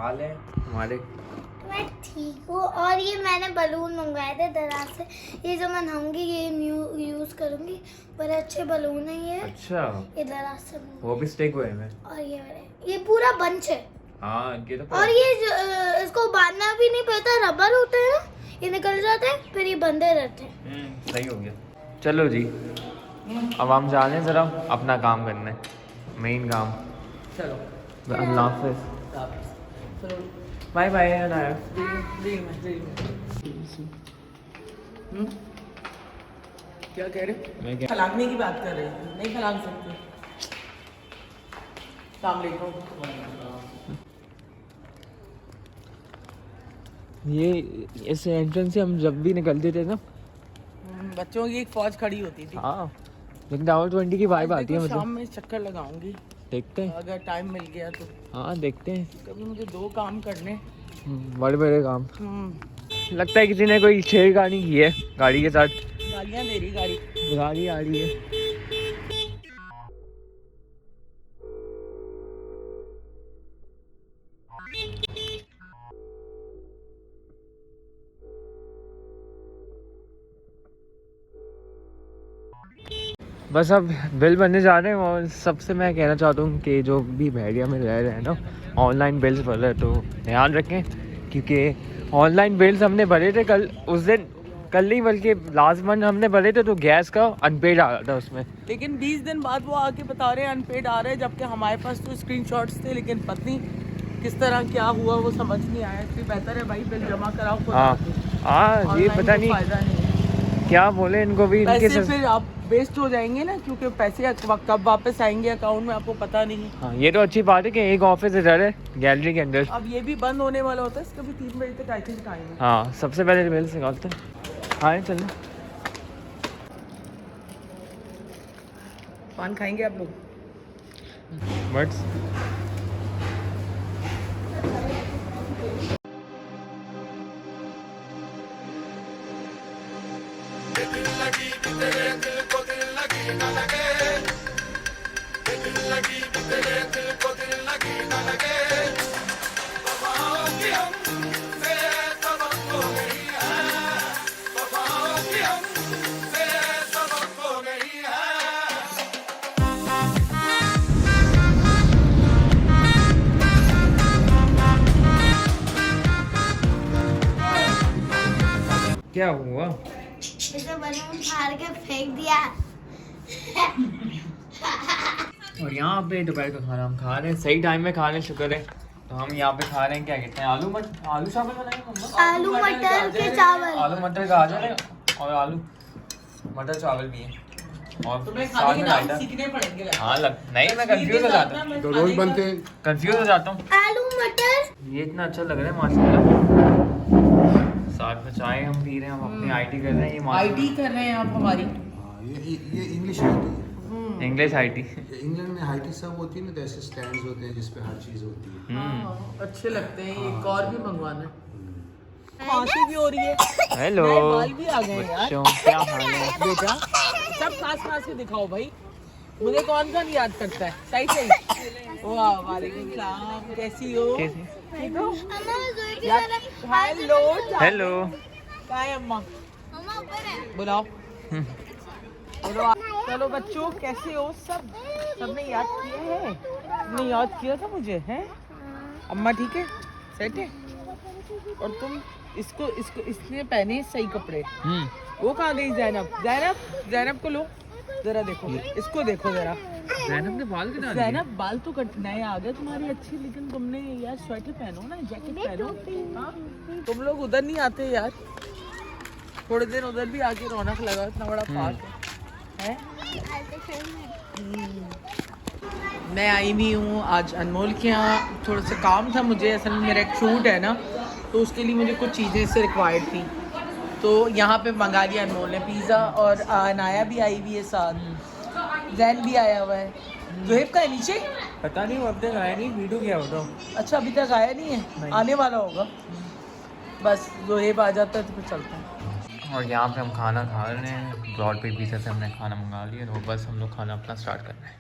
हाल है हमारे? मैं ठीक हूँ। और ये मैंने बलून मंगवाए थे दराज से, ये जो मैं नहाऊंगी ये यूज करूंगी, बड़े अच्छे बलून है ये। अच्छा, ये दराज से वो भी स्टिक हुए हैं। और ये पूरा बंच है। हाँ ये तो और ये इसको बांधना भी नहीं पड़ता, रबर होते हैं, ये निकल जाते हैं फिर ये बंधे रहते हैं। सही हो गया। चलो जी, अब हम जा रहे हैं ज़रा अपना काम करने, मेन काम। चलो अल्लाह हाफिज़, बाय बाय अनाया। क्या कह रहे? मैं क्या फलांगने की बात कर रहे हैं, नहीं फलांग सकते। अस्सलाम वालेकुम। ये इस एंट्रेंस से हम जब भी निकलते थे ना, बच्चों की एक फौज खड़ी होती थी। हाँ लेकिन टावर 20 की वाइब आती है। शाम मतलब में चक्कर लगाऊंगी, देखते हैं, अगर टाइम मिल गया तो। हाँ देखते हैं। कभी मुझे 2 काम करने। बड़े बड़े काम। लगता है किसी ने कोई छेड़खानी की है गाड़ी के साथ। गालियाँ दे रही गाड़ी आ रही है। बस अब बिल बनने जा रहे हैं। और सबसे मैं कहना चाहता हूँ कि जो भी बैरिया में रह रहे हैं ना, ऑनलाइन बिल्स भर रहे हैं तो ध्यान रखें, क्योंकि ऑनलाइन बिल्स हमने भरे थे कल नहीं बल्कि लास्ट मंथ हमने भरे थे, तो गैस का अनपेड आ रहा था उसमें। लेकिन 20 दिन बाद वो आके बता रहे हैं अनपेड आ रहे हैं, जबकि हमारे पास तो स्क्रीनशॉट्स थे। लेकिन पता नहीं किस तरह क्या हुआ वो समझ नहीं आया। इसलिए बेहतर है भाई बिल जमा कराओ खुद आके। हाँ ये पता नहीं फायदा नहीं, क्या बोले इनको भी, पैसे फिर आप वेस्ट हो जाएंगे ना, क्योंकि पैसे कब वापस आएंगे अकाउंट में आपको पता नहीं। हाँ ये तो अच्छी बात है कि एक ऑफिस इधर है गैलरी के अंदर। अब ये भी बंद होने वाला होता है, इसका भी 3 बजे तक आई थिंक टाइम है। हाँ सबसे पहले बिल निकालते हैं। हाँ चलो, पान खाएंगे आप लोग? बट्स क्या हुआ? इसे बलून फाड़ के फेंक दिया। और यहाँ पे दोपहर का खाना हम खा रहे हैं, सही टाइम में खा रहे हैं, शुक्र है। तो हम यहाँ पे खा रहे हैं, क्या कहते हैं, आलू चावल बनाए मम्मा? आलू मटर के चावल। आलू मटर का आ जा रहे हैं और आलू मटर चावल भी है। और तुम्हें साथ खाने के में नाम रायता। सीखने पड़ेंगे। हाँ नहीं मैं कंफ्यूज हो जाता हूँ, तो रोज बनते हैं। कंफ्यूज हो जाता हूँ। आलू मटर ये इतना अच्छा लग रहा है माशाल्लाह। साथ में चाय हम पी रहे हैं, हम अपनी आईटी कर रहे हैं। ये आईडी कर रहे हैं आप हमारी? हाँ, ये इंग्लिश आईटी है। English IT. इंग्लैंड में आईटी सब होती है ना, तो ऐसे स्टैंड्स होते हैं जिसपे हर चीज होती है। हाँ, अच्छे लगते हैं। एक और भी मंगवाना है। खांसी भी हो रही है, हेलो नए बाल भी आ गए यार। बच्चों, क्या हाल है? बेटा सब खास के दिखाओ भाई, मुझे कौन याद करता है। सही वाह, वालेकुम सलाम, कैसी हो? ठीक हो? हेलो हेलो कहाँ है अम्मा? बुलाओ बुलाओ। चलो बच्चों कैसे हो सब? सबने याद किया है? तुमने याद किया था मुझे, है? अम्मा ठीक है, सेट है? और तुम इसने पहने सही कपड़े। वो कहाँ गई ज़ैनब को लो जरा, देखो इसको देखो जरा। ज़ैनब ने बाल कटा दिए। ज़ैनब बाल तो नए आ गए तुम्हारी अच्छी, लेकिन तुमने यार स्वेटर पहनो ना, जैकेट पहनो। हाँ तुम लोग उधर नहीं आते यार, थोड़े दिन उधर भी आके रौनक लगा, इतना बड़ा पार्क है। मैं आई भी हूँ आज अनमोल के यहाँ, थोड़ा सा काम था मुझे। असल में मेरा एक शूट है ना, तो उसके लिए मुझे कुछ चीज़ें इससे रिक्वायर्ड थी, तो यहाँ पे मंगा लिया अनमोल ने पिज़्ज़ा। और अनाया भी आई हुई है साथ, जैन भी आया हुआ है। जोहेब का है नीचे? पता नहीं, वो अब तक आया नहीं। वीडियो क्या होता? अच्छा अभी तक आया नहीं है, आने वाला होगा। बस जोहेब आ जाता है तो फिर चलता है। और यहाँ पे हम खाना खा रहे हैं, ब्रॉड पे पिज़्ज़ा से हमने खाना मंगा लिया, तो बस हम लोग खाना अपना स्टार्ट कर रहे हैं।